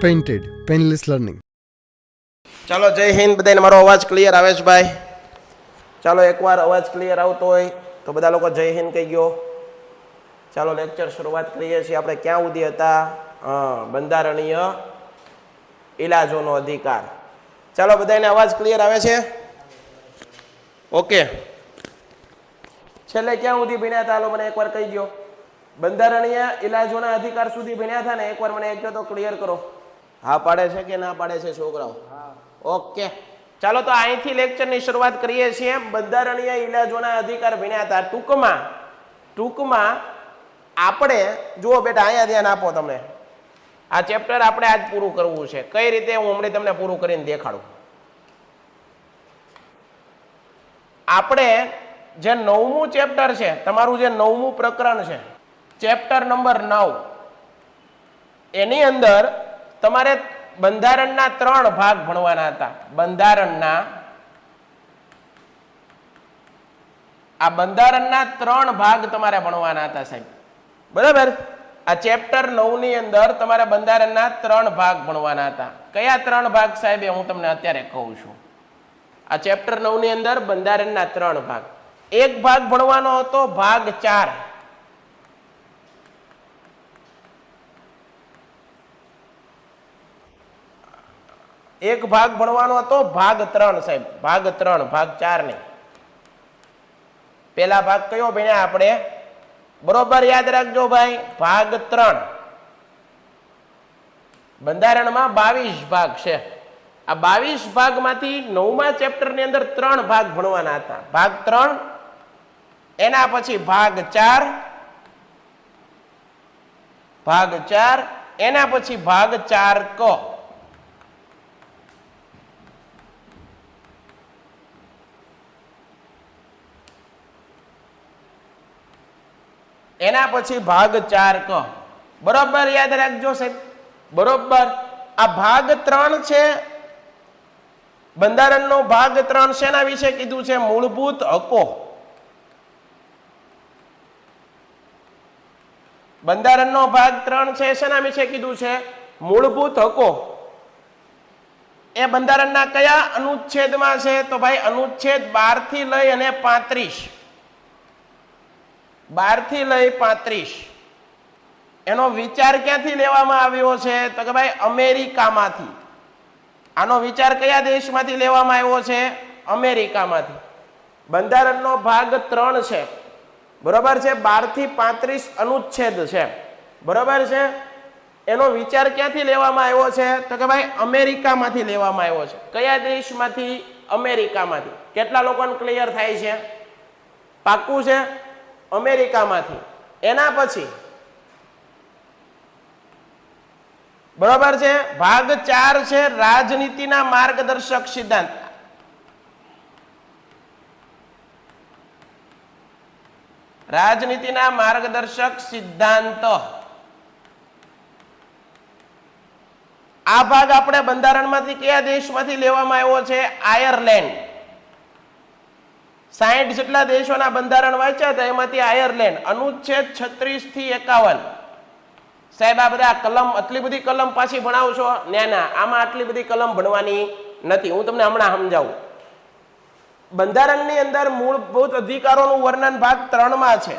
Painted painless learning. ચાલો જય હિન્દ. બધાને મારો અવાજ ક્લિયર આવે છે ભાઈ? ચાલો એકવાર અવાજ ક્લિયર આવતો હોય તો બધા લોકો જય હિન્દ કહી ગયો. ચાલો લેક્ચર શરૂઆત કરીએ છીએ. આપણે ક્યાં સુધી હતા? બંધારણીય ઇલાજોનો અધિકાર. ચાલો બધાને અવાજ ક્લિયર આવે છે? ઓકે. છેલ્લે ક્યાં સુધી ભણ્યા હતા? મને એકવાર કહી દો. બંધારણીય ઇલાજોના અધિકાર સુધી ભણ્યા હતા ને? એકવાર મને એક તો ક્લિયર કરો. હા પાડે છે કે ના પાડે છે છોકરાઓ? ઓકે. ચાલો તો અહીંથી લેક્ચરની શરૂઆત કરીએ છીએ. બંધારણીય ઇલાજોના અધિકાર ભણ્યા હતા. ટૂંકમાં આપણે જુઓ બેટા, અહીંયા ધ્યાન આપો. તમે આ ચેપ્ટર આપણે આજ પૂરું કરવું છે. કઈ રીતે હું હમણાં તમને પૂરું કરીને દેખાડું. આપણે જે 9મું ચેપ્ટર છે, તમારું જે 9મું પ્રકરણ છે, ચેપ્ટર નંબર 9, એની અંદર તમારે બંધારણના 3 ભાગ ભણવાના હતા. બંધારણના 3 ભાગ તમારે ભણવાના હતા સાહેબ, બરાબર? આ ચેપ્ટર 9 ની અંદર તમારે બંધારણના 3 ભાગ ભણવાના હતા. કયા 3 ભાગ સાહેબ? હું તમને અત્યારે કહું છું. આ ચેપ્ટર 9 ની અંદર બંધારણના 3 ભાગ. એક ભાગ ભણવાનો હતો ભાગ 4. એક ભાગ ભણવાનો હતો ભાગ 3 સાહેબ. ભાગ 3, ભાગ 4 નહીં. પેલા ભાગ કયો ભણ્યા આપણે? બરોબર યાદ રાખજો ભાઈ. ભાગ 3. બંધારણમાં 22 ભાગ છે. આ 22 ભાગમાંથી 9મા ચેપ્ટરની અંદર 3 ભાગ ભણવાના હતા. ભાગ 3, એના પછી ભાગ 4, એના પછી ભાગ 4 ક. એના પછી ભાગ 4 ક. બરોબર યાદ રાખજો સાહેબ. બરોબર. આ ભાગ 3 છે બંધારણનો. ભાગ 3 શેના વિશે કીધું છે? મૂળભૂત હકો. બંધારણનો ભાગ 3 છે, શેના વિશે કીધું છે? મૂળભૂત હકો. એ બંધારણના કયા અનુચ્છેદમાં છે? તો ભાઈ અનુચ્છેદ 12 થી લઈ અને 35. 12 થી લઈ 35. એનો વિચાર ક્યાંથી લેવામાં આવ્યો છે? તો કે ભાઈ અમેરિકામાંથી. આનો વિચાર કયા દેશમાંથી લેવામાં આવ્યો છે? અમેરિકામાંથી. બંધારણનો ભાગ 3 છે, બરોબર છે? 12 થી 35 અનુચ્છેદ છે, બરોબર છે? એનો વિચાર ક્યાંથી લેવામાં આવ્યો છે? તો કે ભાઈ અમેરિકામાંથી લેવામાં આવ્યો છે. કયા દેશમાંથી? અમેરિકામાંથી. કેટલા લોકોને ક્લિયર થાય છે? પાક્કું છે? અમેરિકામાંથી. એના પછી બરોબર છે ભાગ 4 છે રાજનીતિના માર્ગદર્શક સિદ્ધાંત. રાજનીતિના માર્ગદર્શક સિદ્ધાંત. આ ભાગ આપણે બંધારણમાંથી કયા દેશમાંથી લેવામાં આવ્યો છે? આયર્લેન્ડ. 60 જેટલા દેશોના બંધારણ વાંચ્યા હતા, એમાંથી આયર્લેન્ડ. અનુચ્છેદ 36 થી 51. સાહેબ આ બધા કલમ, આટલી બધી કલમ પાછી ભણાવશો? ના, આમાં આટલી બધી કલમ ભણવાની નથી. હું તમને હમણાં સમજાવું. બંધારણની અંદર મૂળભૂત અધિકારોનું વર્ણન ભાગ 3 માં છે.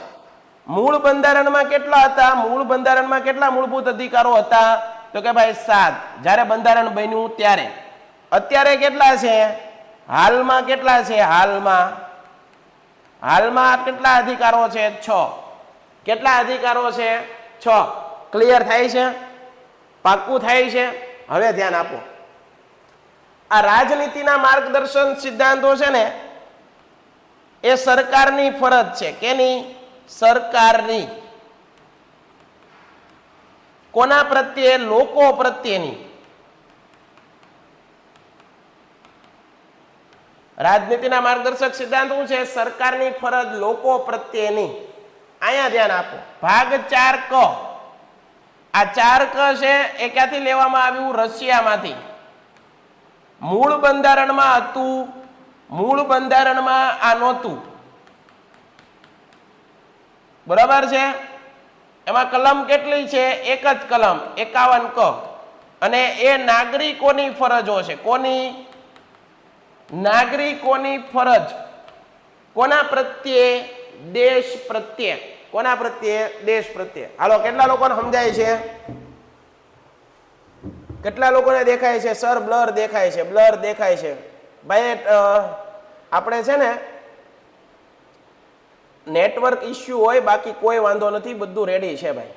મૂળ બંધારણમાં કેટલા હતા? મૂળ બંધારણમાં કેટલા મૂળભૂત અધિકારો હતા? તો કે ભાઈ 7, જ્યારે બંધારણ બન્યું ત્યારે. અત્યારે કેટલા છે? હાલમાં કેટલા છે? હાલમાં કેટલા અધિકારો છે? 6. કેટલા અધિકારો છે? 6. ક્લિયર થાય છે? પાક્કું થાય છે? હવે ધ્યાન આપો. આ રાજનીતિના માર્ગદર્શન સિદ્ધાંતો છે ને, એ સરકારની ફરજ છે. કેની? સરકારની. કોના પ્રત્યે? લોકો પ્રત્યેની. રાજનીતિના માર્ગદર્શક સિદ્ધાંત શું છે? સરકારની ફરજ લોકો પ્રત્યેની. અહીંયા ધ્યાન આપો. ભાગ 4 ક. આ 4 ક છે એ ક્યાંથી લેવામાં આવ્યું? રશિયામાંથી. મૂળ બંધારણમાં હતું, મૂળ બંધારણમાં આ નહોતું, બરાબર છે? એમાં કલમ કેટલી છે? એક જ કલમ 51 ક. અને એ નાગરિકોની ફરજો છે. કોની? નાગરિકોની ફરજ. કોના પ્રત્યે? દેશ પ્રત્યે. કોના પ્રત્યે? દેશ પ્રત્યે. હાલો, કેટલા લોકોને સમજાય છે? કેટલા લોકોને દેખાય છે? સર બ્લર દેખાય છે, બ્લર દેખાય છે. ભાઈ આપણે છે ને નેટવર્ક ઇસ્યુ હોય, બાકી કોઈ વાંધો નથી, બધું રેડી છે ભાઈ.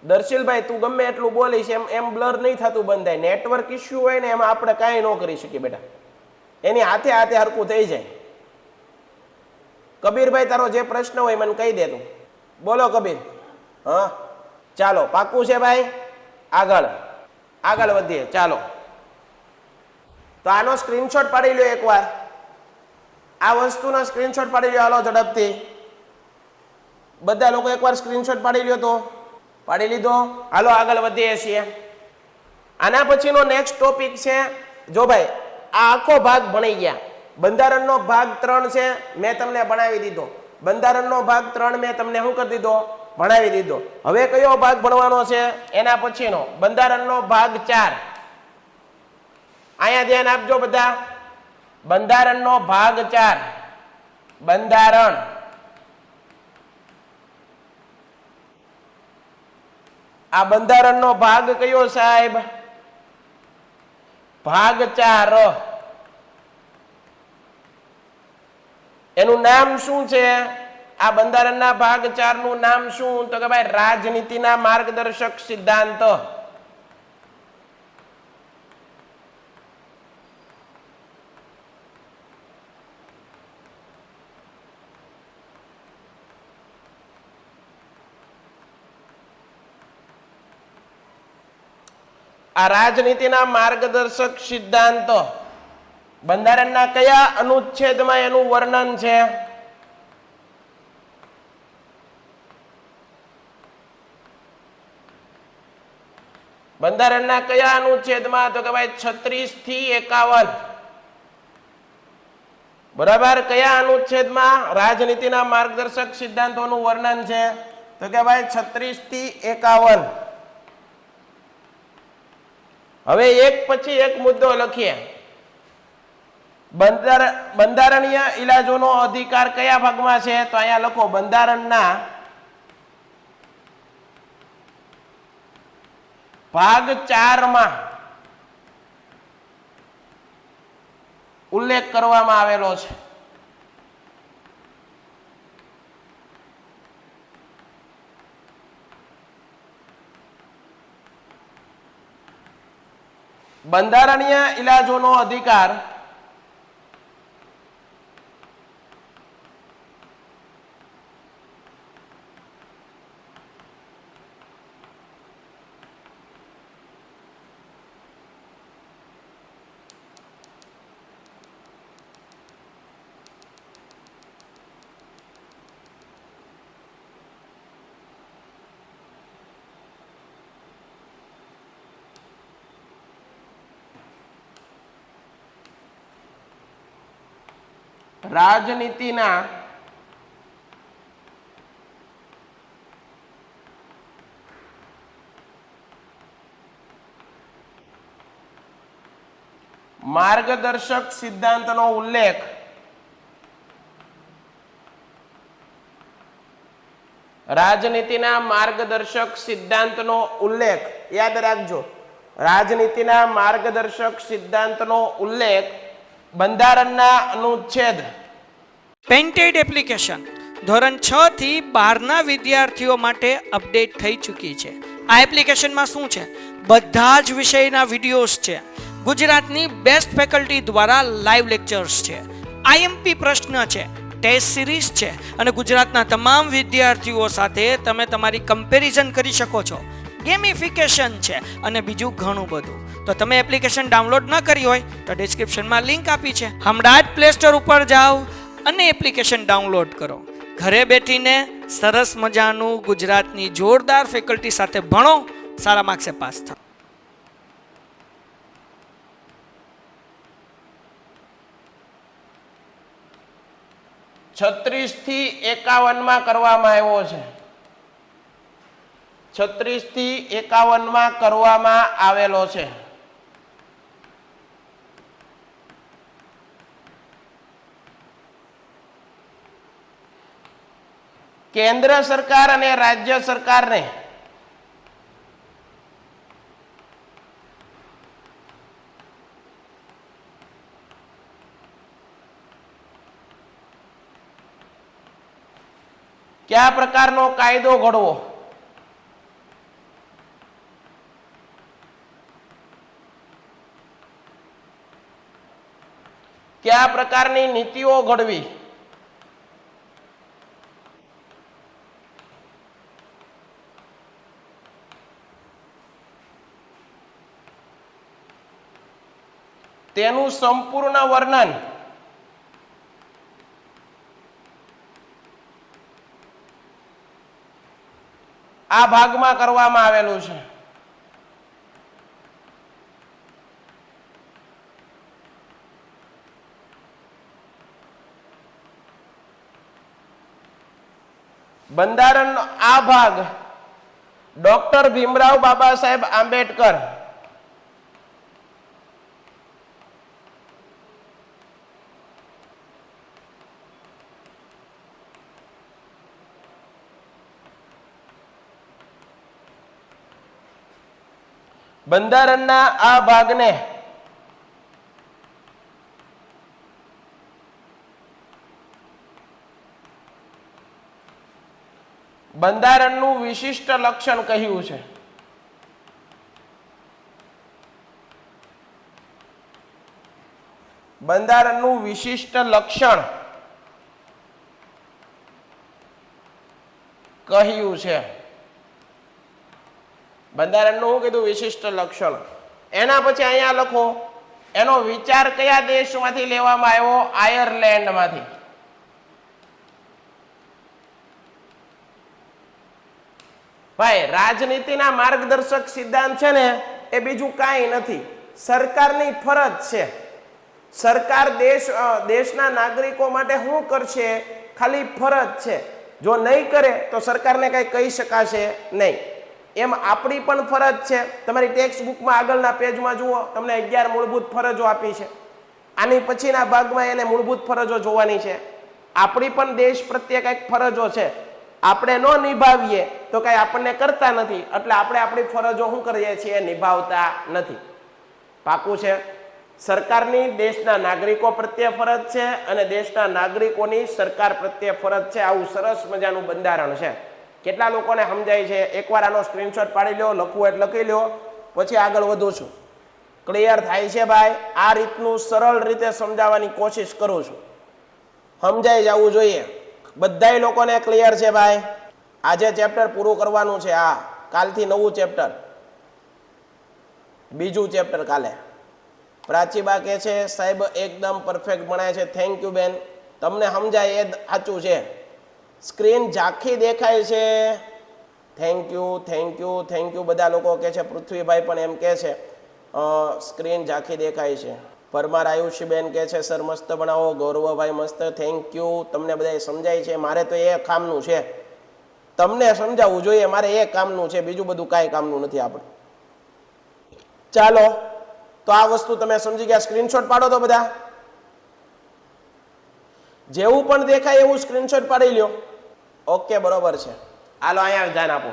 દર્શિલભાઈ તું ગમે એટલું બોલીશ એમ બ્લર નહીં થતું બંધ થાય. નેટવર્ક ઇસ્યુ હોય ને એમાં આપણે કાંઈ ન કરી શકીએ બેટા, એની હાથે હાથે હરકું થઈ જાય. કબીરભાઈ તારો જે પ્રશ્ન હોય મને કહી દે તું. બોલો કબીર. હા ચાલો, પાકું છે ભાઈ? આગળ વધીએ. ચાલો, તો આનો સ્ક્રીનશોટ પાડી લ્યો એકવાર. આ વસ્તુનો સ્ક્રીનશોટ પાડી લ્યો. હાલો ઝડપથી બધા લોકો એકવાર સ્ક્રીનશોટ પાડી લ્યો. તો પાડી લીધો? હાલો આગળ વધીએ છીએ. આના પછીનો નેક્સ્ટ ટોપિક છે, જો ભાઈ આ આખો ભાગ ભણી ગયા. બંધારણનો ભાગ 3 છે, મેં તમને ભણાવી દીધો. બંધારણનો ભાગ 3 મેં તમને શું કરી દીધો? ભણાવી દીધો. હવે કયો ભાગ ભણવાનો છે? એના પછીનો બંધારણનો ભાગ 4. અહીંયા ધ્યાન આપજો બધા. બંધારણનો ભાગ 4, બંધારણ. આ બંધારણનો ભાગ કયો સાહેબ? ભાગ 4. એનું નામ શું છે? આ બંધારણના ભાગ 4 નું નામ શું? તો કે ભાઈ રાજનીતિના માર્ગદર્શક સિદ્ધાંત. આ રાજનીતિના માર્ગદર્શક સિદ્ધાંત બંધારણના કયા અનુચ્છેદમાં એનું વર્ણન છે? બંધારણના કયા અનુચ્છેદમાં? તો કે ભાઈ 36 થી 51. બરાબર. કયા અનુચ્છેદમાં રાજનીતિના માર્ગદર્શક સિદ્ધાંતોનું વર્ણન છે? તો કે ભાઈ 36 થી 51. હવે એક પછી એક મુદ્દો લખીએ. બંધારણીય ઇલાજોનો અધિકાર કયા ભાગમાં છે? તો અહીંયા લખો બંધારણના ભાગ 4 માં ઉલ્લેખ કરવામાં આવેલો છે. બંધારણીય ઇલાજોનો અધિકાર રાજનીતિના માર્ગદર્શક સિદ્ધાંતનો ઉલ્લેખ રાજનીતિના માર્ગદર્શક સિદ્ધાંતનો ઉલ્લેખ યાદ રાખજો. રાજનીતિના માર્ગદર્શક સિદ્ધાંતનો ઉલ્લેખ બંધારણના અનુચ્છેદ પેન્ટેડ એપ્લિકેશન ધોરણ 6 થી 12ના વિદ્યાર્થીઓ માટે અપડેટ થઈ ચૂકી છે. આ એપ્લિકેશનમાં શું છે? બધા જ વિષયના વિડીયોઝ છે. ગુજરાતની બેસ્ટ ફેકલ્ટી દ્વારા લાઈવ લેક્ચર્સ છે. આઈએમપી પ્રશ્ન છે, ટેસ્ટ સિરીઝ છે અને ગુજરાતના તમામ વિદ્યાર્થીઓ સાથે તમે તમારી કમ્પેરિઝન કરી શકો છો. ગેમિફિકેશન છે અને બીજું ઘણું બધું. તો તમે એપ્લિકેશન ડાઉનલોડ ન કરી હોય તો ડિસ્ક્રિપ્શનમાં લિંક આપી છે. હમણાં જ પ્લે સ્ટોર ઉપર જાઓ અને એપ્લિકેશન ડાઉનલોડ કરો. ઘરે બેઠીને સરસ મજાનું ગુજરાતની જોરદાર ફેકલ્ટી સાથે ભણો, સારા માર્ક્સે પાસ થાઓ. છત્રીસ થી 51 માં કરવામાં આવ્યો છે. 36 થી 51 કરવામાં આવેલો છે. કેન્દ્ર સરકાર અને રાજ્ય સરકારને કયા પ્રકારનો કાયદો ઘડવો? કયા પ્રકારની નીતિઓ ઘડવી? તેનું સંપૂર્ણ વર્ણન આ ભાગમાં કરવામાં આવેલું છે. બંધારણનો આ ભાગ ડોક્ટર ભીમરાવ બાબા સાહેબ આંબેડકર બંધારણના આ ભાગને બંધારણનું વિશિષ્ટ લક્ષણ કહ્યું છે. બંધારણનું વિશિષ્ટ લક્ષણ કહ્યું છે. બંધારણનું શું કીધું? વિશિષ્ટ લક્ષણ. એના પછી અહીંયા લખો એનો વિચાર કયા દેશમાંથી લેવામાં આવ્યો? આયર્લેન્ડમાંથી. ભાઈ રાજનીતિના માર્ગદર્શક સિદ્ધાંત છે ને એ બીજું કાંઈ નથી, સરકારની ફરજ છે. સરકાર દેશના નાગરિકો માટે શું કરશે? ખાલી ફરજ છે. જો નહીં કરે તો સરકારને કઈ કહી શકાશે નહીં. એમ આપણી પણ ફરજ છે. તમારી ટેક્સ્ટ બુકમાં આગળના પેજમાં જુઓ, તમને 11 મૂળભૂત ફરજો આપી છે. આની પછીના ભાગમાં એને મૂળભૂત ફરજો જોવાની છે. આપણી પણ દેશ પ્રત્યે કંઈક ફરજો છે. આપણે ન નિભાવીએ તો કઈ આપણને કરતા નથી, એટલે આપણે આપણી ફરજો શું કરીએ છીએ? નિભાવતા નથી. પાકું છે? સરકારની દેશના નાગરિકો પ્રત્યે ફરજ છે અને દેશના નાગરિકોની સરકાર પ્રત્યે ફરજ છે. આવું સરસ મજાનું બંધારણ છે. કેટલા લોકોને સમજાય છે? એકવાર આનો સ્ક્રીનશોટ પાડી લો, લખવું એટલે લખી લો, પછી આગળ વધું છું. ક્લિયર થાય છે ભાઈ? આ રીતનું સરળ રીતે સમજાવવાની કોશિશ કરું છું. સમજાઈ જવું જોઈએ. બધાય લોકોને ક્લિયર છે ભાઈ? આજે ચેપ્ટર પૂરું કરવાનું છે. આ કાલથી નવું ચેપ્ટર, બીજું ચેપ્ટર કાલે. પ્રાચીબા કહે છે સાહેબ એકદમ પરફેક્ટ ભણાય છે. થેન્ક યુ બેન, તમને સમજાય એ સાચું છે. સ્ક્રીન ઝાંખી દેખાય છે. Thank you thank you thank you. બધા લોકો કહે છે, પૃથ્વીભાઈ પણ એમ કહે છે સ્ક્રીન ઝાંખી દેખાય છે. પરમાર આયુષીબેન કહે છે સર મસ્ત બનાવો. ગૌરવભાઈ મસ્ત, થેન્ક યુ. તમને બધાય સમજાય છે? મારે તો એ કામનું છે, તમને સમજાવવું જોઈએ. મારે એ કામનું છે, બીજું બધું કાંઈ કામનું નથી આપણે. ચાલો તો આ વસ્તુ તમે સમજી ગયા. સ્ક્રીનશોટ પાડો તો બધા. જેવું પણ દેખાય એવું સ્ક્રીનશોટ પાડી લ્યો. ઓકે, બરોબર છે. હાલો અહીંયા ધ્યાન આપો.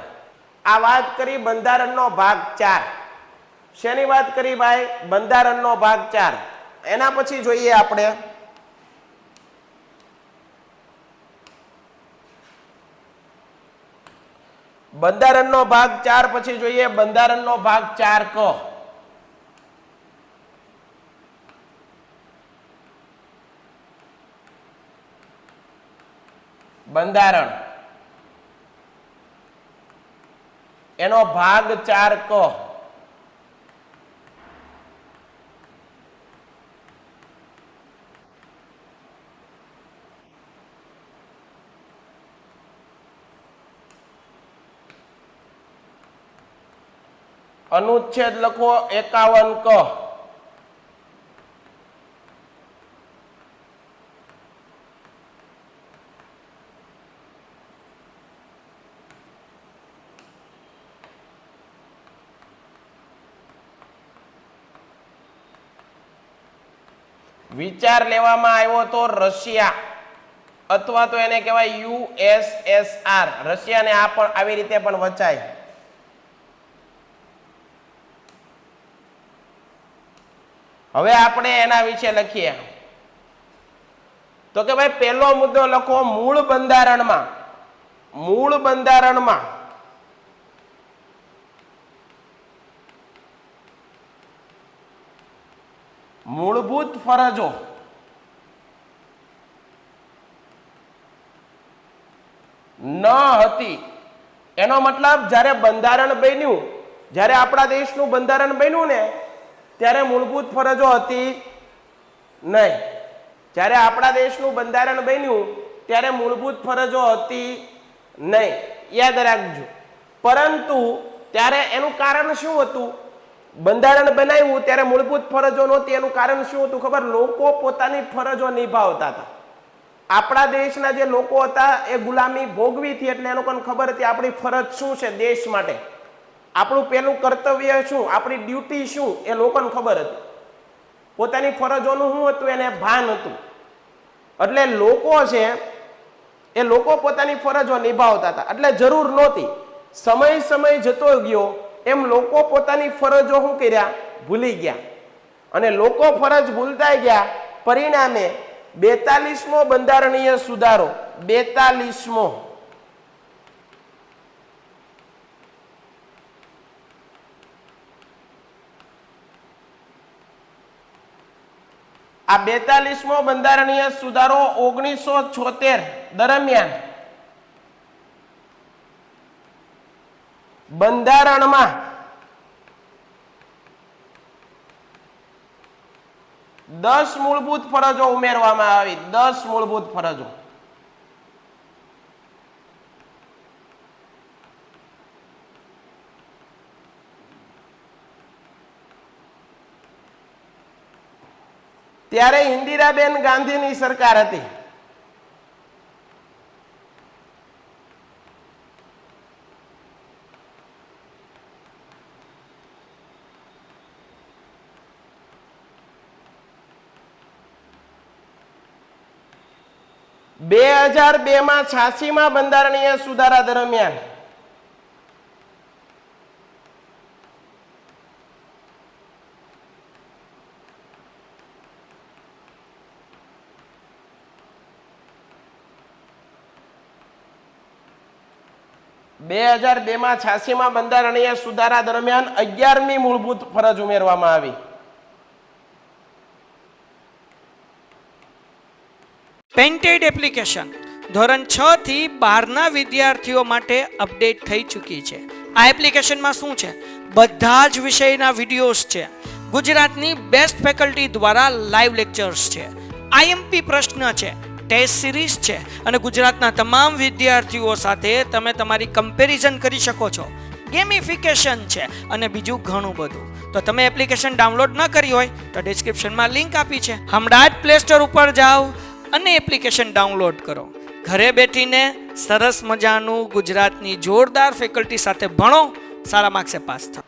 આ વાત કરી બંધારણનો ભાગ 4. શેની વાત કરી ભાઈ? બંધારણનો ભાગ 4. એના પછી જોઈએ આપણે બંધારણનો ભાગ 4 પછી જોઈએ બંધારણનો ભાગ 4 ક. બંધારણ એનો ભાગ 4 ક. અનુચ્છેદ લખો 51 ક. વિચાર લેવામાં આવ્યો તો રશિયા અથવા તો એને કહેવાય યુએસએસઆર. રશિયાને આ પણ આવી રીતે પણ વચાય. હવે આપણે એના વિશે લખીએ તો કે ભાઈ પહેલો મુદ્દો લખો, મૂળ બંધારણમાં મૂળભૂત ફરજો ન હતી. એનો મતલબ જ્યારે બંધારણ બન્યું, જ્યારે આપણા દેશનું બંધારણ બન્યું ને ત્યારે મૂળભૂત ફરજો હતી નહીં. જ્યારે આપણા દેશનું બંધારણ બન્યું ત્યારે મૂળભૂત ફરજો હતી નહીં, યાદ રાખજો. પરંતુ ત્યારે એનું કારણ શું હતું? બંધારણ બનાવ્યું ત્યારે મૂળભૂત ફરજો નહોતી. એનું કારણ શું હતું ખબર? લોકો પોતાની ફરજો નિભાવતા હતા. આપણા દેશના જે લોકો હતા એ ગુલામી ભોગવી હતી, એટલે એ લોકોને ખબર હતી આપણી ફરજ શું છે દેશ માટે, આપણું પેલું કર્તવ્ય શું, આપણી ડ્યુટી શું, એ લોકોને ખબર હતી. પોતાની ફરજોનું શું હતું એને ભાન હતું. એટલે લોકો છે એ લોકો પોતાની ફરજો નિભાવતા હતા, એટલે જરૂર નહોતી. સમય જતો ગયો એમ લોકો પોતાની ફરજો શું કર્યા? ભૂલી ગયા. અને લોકો ફરજ ભૂલતા ગયા, પરિણામે 42મો બંધારણીય સુધારો, 42મો, આ 42મો બંધારણીય સુધારો 1976 દરમિયાન બંધારણમાં 10 મૂળભૂત ફરજો ઉમેરવામાં આવી. 10 મૂળભૂત ફરજો. ત્યારે ઇન્દિરાબેન ગાંધીની સરકાર હતી. બે 2002માં 86માં બંધારણીય સુધારા દરમિયાન માં 86માં બંધારણીય સુધારા દરમિયાન 11મી મૂળભૂત ફરજ ઉમેરવામાં આવી. પેન્ટેડ એપ્લિકેશન ધોરણ 6 થી 12ના વિદ્યાર્થીઓ માટે અપડેટ થઈ ચૂકી છે. આ એપ્લિકેશનમાં શું છે? બધા જ વિષયના વિડીયોઝ છે. ગુજરાતની બેસ્ટ ફેકલ્ટી દ્વારા લાઈવ લેક્ચર્સ છે. આઈએમપી પ્રશ્ન છે, ટેસ્ટ સિરીઝ છે અને ગુજરાતના તમામ વિદ્યાર્થીઓ સાથે તમે તમારી કમ્પેરિઝન કરી શકો છો. ગેમિફિકેશન છે અને બીજું ઘણું બધું. તો તમે એપ્લિકેશન ડાઉનલોડ ન કરી હોય તો ડિસ્ક્રિપ્શનમાં લિંક આપી છે. હમણાં જ પ્લે સ્ટોર ઉપર જાઓ અને એપ્લિકેશન ડાઉનલોડ કરો. ઘરે બેઠીને સરસ મજાનું ગુજરાતની જોરદાર ફેકલ્ટી સાથે ભણો, સારા માર્ક્સે પાસ થાઓ.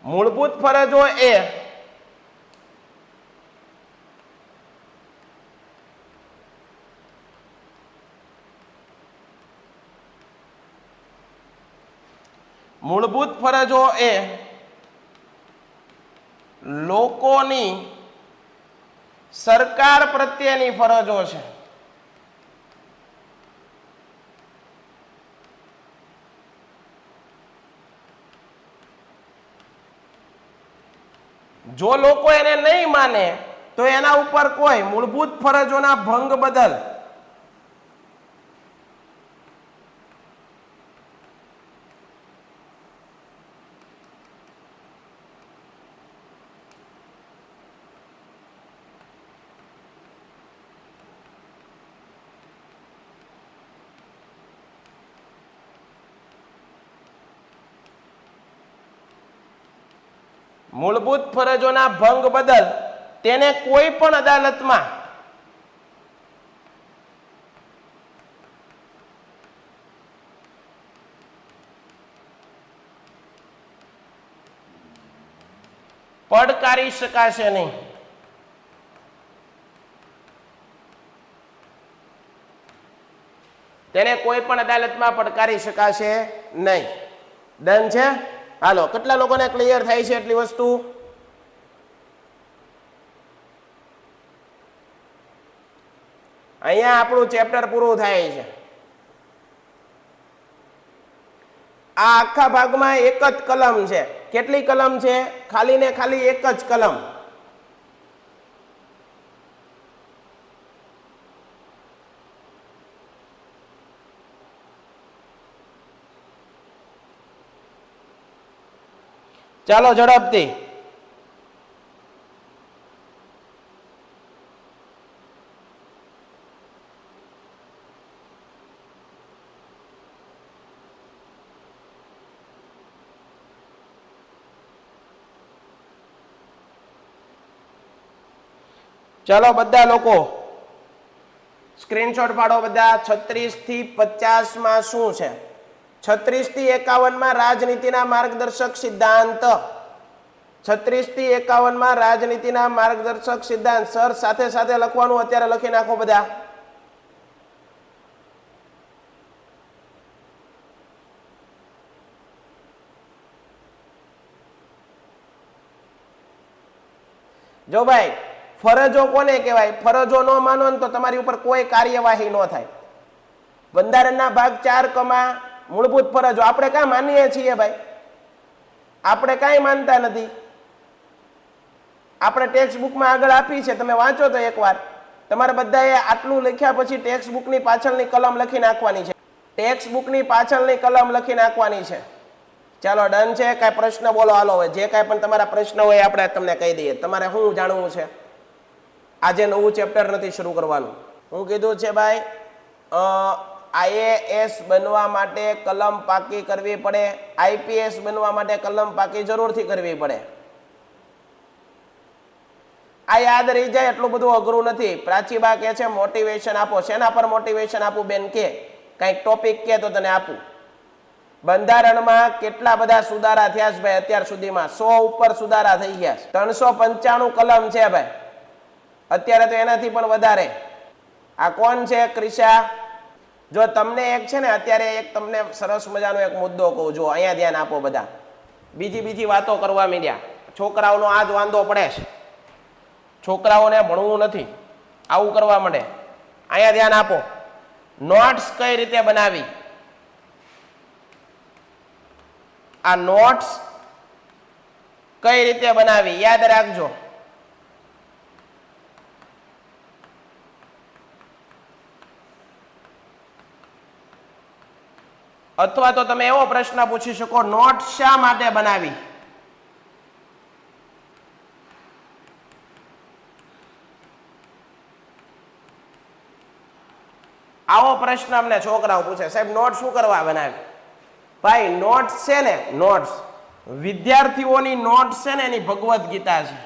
મૂળભૂત ફરજો એ લોકોની સરકાર પ્રત્યેની ફરજો છે. જો લોકો એને નહીં માને તો એના ઉપર કોઈ મૂળભૂત ફરજોના ભંગ બદલ મૂળભૂત ફરજોના ભંગ બદલ તેને કોઈ પણ અદાલતમાં પડકારી શકાશે નહીં. તેને કોઈ પણ અદાલતમાં પડકારી શકાશે નહીં. ડન છે? હાલો, કેટલા લોકોને ક્લિયર થાય છે એટલી વસ્તુ? અહીંયા આપણું ચેપ્ટર પૂરું થાય છે. આ આખા ભાગમાં એક જ કલમ છે. કેટલી કલમ છે? ખાલી ને ખાલી એક જ કલમ. ચાલો ઝડપથી. ચાલો બધા લોકો સ્ક્રીનશોટ પાડો બધા. 36 થી 50 માં શું છે? 36 થી 51 માં રાજનીતિના માર્ગદર્શક સિદ્ધાંત. 36 થી 51 માં રાજનીતિના માર્ગદર્શક સિદ્ધાંત. સર સાથે સાથે લખવાનું, અત્યારે લખી નાખો બધા. જો ભાઈ, ફરજો કોને કહેવાય? ફરજો ન માનો ને તો તમારી ઉપર કોઈ કાર્યવાહી ન થાય. બંધારણના ભાગ 4 માં મૂળભૂત ફરજો આપણે કાં માનીએ છીએ ભાઈ? આપણે કાંઈ માનતા નથી. આપણે ટેક્સ્ટ બુકમાં આગળ આપી છે, તમે વાંચો તો એકવાર. તમારે બધાએ આટલું લખ્યા પછી ટેક્સ્ટ બુકની પાછળની કલમ લખી નાખવાની છે. ટેક્સ્ટ બુકની પાછળની કલમ લખી નાખવાની છે. ચાલો ડન છે? કાંઈ પ્રશ્ન બોલો. હાલો, હવે જે કાંઈ પણ તમારા પ્રશ્ન હોય આપણે તમને કહી દઈએ. તમારે શું જાણવું છે? આજે નવું ચેપ્ટર નથી શરૂ કરવાનું. હું કીધું છે ભાઈ, IAS બનવા માટે કલમ પાકી કરવી પડે. IPS બનવા માટે કલમ પાકી જરૂરથી કરવી પડે. આ યાદ રહી જાય એટલું બધું અઘરું નથી. પ્રાચીબા કહે છે મોટિવેશન આપો. શેના પર મોટિવેશન આપું બેન? કે કંઈક ટોપિક કે તો તને આપું. બંધારણમાં કેટલા બધા સુધારા થયા છે ભાઈ અત્યાર સુધીમાં? 100 ઉપર સુધારા થઈ ગયા છે. 395 કલમ છે ભાઈ અત્યારે, તો એનાથી પણ વધારે. આ કોણ છે? ક્રિશા. જો તમને એક છે ને અત્યારે એક તમને સરસ મજાનો એક મુદ્દો કહું. જો અહીંયા ધ્યાન આપો બધા. બીજી વાતો કરવા માંડ્યા. છોકરાઓનો આ જ વાંધો પડે છે. છોકરાઓને ભણવું નથી, આવું કરવા માંડે. અહીંયા ધ્યાન આપો. નોટ્સ કઈ રીતે બનાવી? આ નોટ્સ કઈ રીતે બનાવી યાદ રાખજો. અથવા તો તમે એવો પ્રશ્ન પૂછી શકો, નોટ શા માટે બનાવી? આવો પ્રશ્ન અમને છોકરાઓ પૂછે, સાહેબ નોટ શું કરવા બનાવી? ભાઈ નોટ્સ છે ને, નોટ્સ વિદ્યાર્થીઓની નોટ્સ છે ને એની ભગવદ્ ગીતા છે.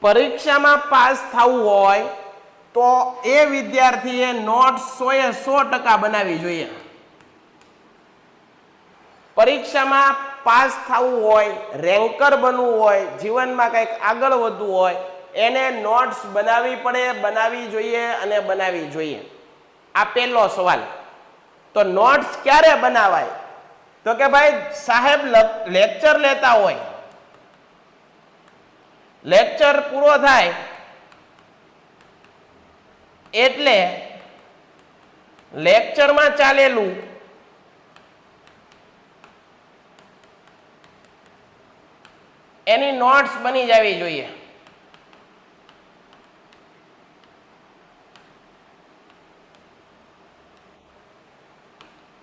પરીક્ષામાં પાસ થવું હોય તો એ વિદ્યાર્થીએ નોટ્સ 100% બનાવવી જોઈએ. પરીક્ષામાં પાસ થવું હોય, રેન્કર બનવું હોય, જીવનમાં કંઈક આગળ વધવું હોય, એને નોટ્સ બનાવવી પડે, બનાવવી જોઈએ અને બનાવવી જોઈએ. આ પહેલો સવાલ. તો નોટ્સ ક્યારે બનાવાય? તો કે ભાઈ સાહેબ લેક્ચર લેતા હોય, લેક્ચર પૂરો થાય એટલે લેક્ચરમાં ચાલેલું એની નોટ્સ બની જવી જોઈએ.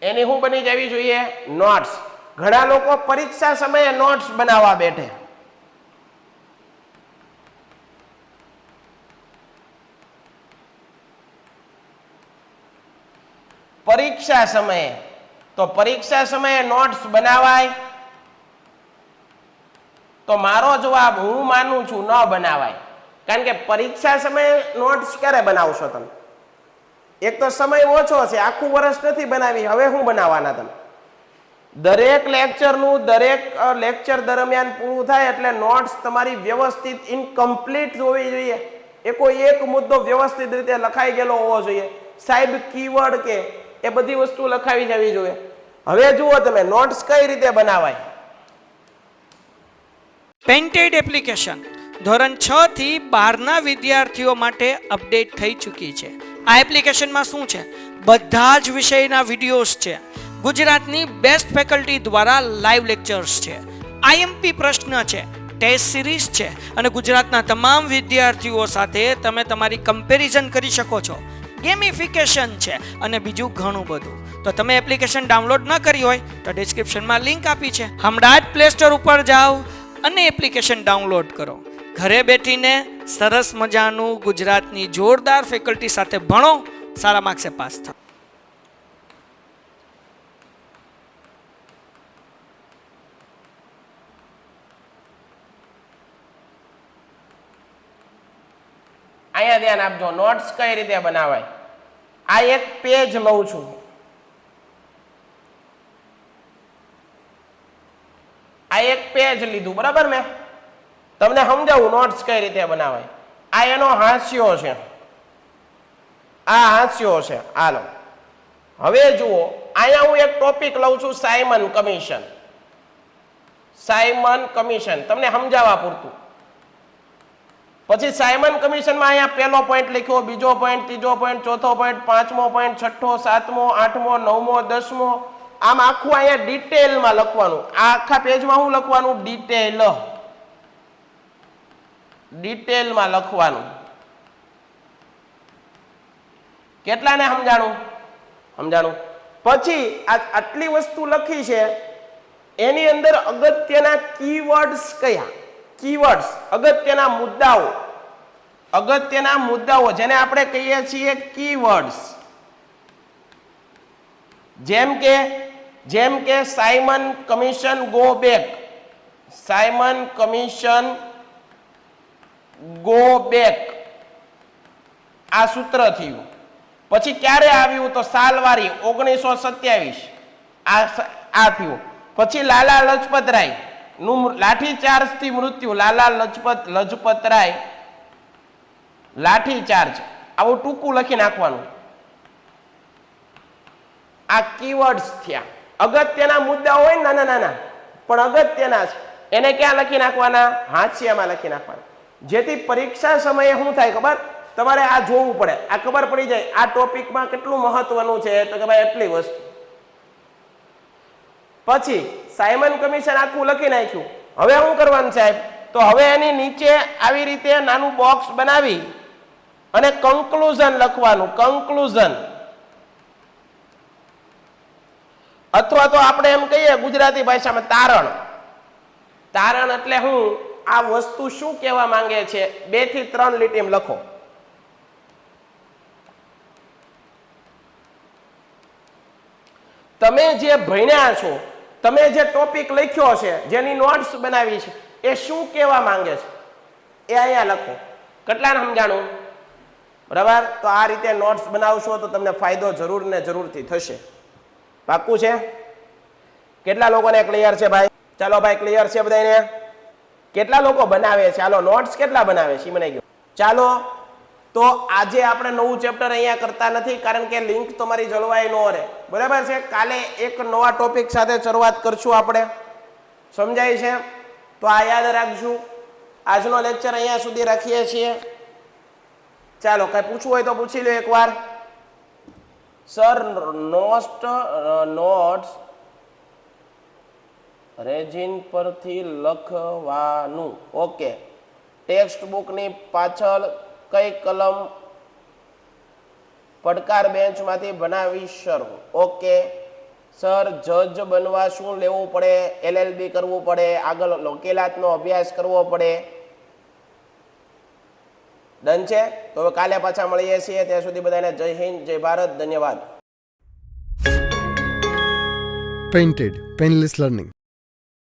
એની શું બની જવી જોઈએ? નોટ્સ. ઘણા લોકો પરીક્ષા સમયે નોટ્સ બનાવવા બેઠે. પરીક્ષા સમયે, તો પરીક્ષા સમયે નોટ્સ બનાવાય? તો તો મારો જવાબ હું માનું છું ન બનાવાય. કારણ કે પરીક્ષા સમયે નોટ્સ ક્યારે બનાવશો તમે? એક તો સમય ઓછો છે, આખું વર્ષ નથી બનાવી, હવે શું બનાવવાના તમે? દરેક લેક્ચર દરમિયાન પૂરું થાય એટલે નોટ્સ તમારી વ્યવસ્થિત ઇનકમ્પ્લીટ હોવી જોઈએ. કોઈ એક મુદ્દો વ્યવસ્થિત રીતે લખાઈ ગયેલો હોવો જોઈએ. સાહેબ કીવર્ડ કે એ બધી વસ્તુ લખાવી જવી જોઈએ. હવે જુઓ તમે નોટ્સ કઈ રીતે બનાવાય. પેન્ટેડ એપ્લિકેશન ધોરણ 6 થી 12ના વિદ્યાર્થીઓ માટે અપડેટ થઈ ચૂકી છે. આ એપ્લિકેશનમાં શું છે? બધા જ વિષયના વિડીયોઝ છે. ગુજરાતની બેસ્ટ ફેકલ્ટી દ્વારા લાઈવ લેક્ચર્સ છે. આઈએમપી પ્રશ્ન છે, ટેસ્ટ સિરીઝ છે અને ગુજરાતના તમામ વિદ્યાર્થીઓ સાથે તમે તમારી કમ્પેરિઝન કરી શકો છો. ગેમિફિકેશન છે અને બીજું ઘણું બધું. તો તમે એપ્લિકેશન ડાઉનલોડ ન કરી હોય તો ડિસ્ક્રિપ્શનમાં લિંક આપી છે. હમણાં જ પ્લે સ્ટોર ઉપર જાઓ અને એપ્લિકેશન ડાઉનલોડ કરો. ઘરે બેઠીને સરસ મજાનું ગુજરાતની જોરદાર ફેકલ્ટી સાથે ભણો, સારા માર્ક્સે પાસ થાઓ. અહીંયા ધ્યાન આપજો, નોટ્સ કઈ રીતે બનાવાય. આ એક પેજ લઉં છું. આ એક પેજ લીધું, બરાબર? મેં તમને સમજાવું નોટ્સ કઈ રીતે બનાવાય. આ એનો હાસ્યો છે, આ હાસ્યો છે. હાલો હવે જુઓ, અહીંયા હું એક ટોપિક લઉં છું, સાયમન કમિશન. સાયમન કમિશન તમને સમજાવવા પૂરતું. પછી સાયમન કમિશનમાં અહીંયા પહેલો પોઈન્ટ લખ્યો, બીજો પોઈન્ટ, ત્રીજો પોઈન્ટ, ચોથો પોઈન્ટ, પાંચમો પોઈન્ટ, છઠ્ઠો, સાતમો, આઠમો, નવમો, 10મો, આમ આખું અહીંયા ડિટેલમાં લખવાનું. આ આખા પેજમાં શું લખવાનું? ડિટેલમાં લખવાનું. કેટલાને સમજાણું? પછી આટલી વસ્તુ લખી છે, એની અંદર અગત્યના કીવર્ડ્સ કયા? કીવર્ડ્સ અગત્યના મુદ્દાઓ જેને આપણે કહીએ છીએ કીવર્ડ્સ. જેમ કે Simon commission go back. Simon commission go back આ સૂત્ર થયું. પછી ક્યારે આવ્યું? તો સાલવારી 1927 આ થયું. પછી લાલા લજપત રાય નું લાઠીચાર્જથી મૃત્યુ. લાલા લજપત રાય લાઠીચાર્જ, આવું ટૂંકું લખી નાખવાનું. આ કીવર્ડ્સ થયા. અગત્યના મુદ્દા હોય ને, નાના પણ અગત્યના છે, એને ક્યાં લખી નાખવાના? હાંસિયામાં લખી નાખવાના. જેથી પરીક્ષા સમયે શું થાય ખબર? તમારે આ જોવું પડે, આ ખબર પડી જાય આ ટોપિકમાં કેટલું મહત્વનું છે. તો કે ભાઈ એટલી વસ્તુ. પછી સાયમન કમિશન આખું લખી નાખ્યું. હવે શું કરવાનું સાહેબ? તો હવે એની નીચે આવી રીતે નાનું બોક્સ બનાવી અને કન્ક્લુઝન લખવાનું. કન્ક્લુઝન અથવા તો આપણે એમ કહીએ ગુજરાતી ભાષામાં તારણ. તારણ એટલે હું આ વસ્તુ શું કહેવા માંગે છે, 2 થી 3 લીટીમાં લખો. તમે જે ભણ્યા છો, તમે જે ટોપિક લખ્યો છે, જેની નોટ્સ બનાવી છે, એ શું કહેવા માંગે છે એ અહીંયા લખો. કેટલાને સમજાણું? બરાબર? તો આ રીતે નોટ્સ બનાવશો તો તમને ફાયદો જરૂર ને જરૂરથી થશે. પાક્કું છે? કેટલા લોકોને ક્લિયર છે ભાઈ? ચાલો ભાઈ, ક્લિયર છે બધાને? કેટલા લોકો બનાવે છે? ચાલો, નોટ્સ કેટલા બનાવે છે મને કહો. ચાલો, તો આજે આપણે નવું ચેપ્ટર અહીંયા કરતા નથી, કારણ કે લિંક તમારી જળવાઈ ન રહે. બરાબર છે? કાલે એક નવા ટોપિક સાથે શરૂઆત કરશું આપણે. સમજાય છે? તો આ યાદ રાખજો. આજનો લેક્ચર અહીંયા સુધી રાખીએ છીએ. ચાલો, કઈ પૂછવું હોય તો પૂછી લો એકવાર. સર, નોટ્સ રેજિન પરથી લખવાનું. ઓકે. ટેક્સ્ટ બુકની પાછળ કઈ કલમ પડકાર બેન્ચમાંથી બનાવી શરૂ? ઓકે. સર, જજ બનવા શું લેવું પડે? LLB કરવું પડે, આગળ વકીલાતનો અભ્યાસ કરવો પડે. ડન છે? તો હવે કાલે પાછા મળીએ છીએ. ત્યાં સુધી બધાને જય હિન્દ, જય ભારત, ધન્યવાદ. Painted Painless Learning.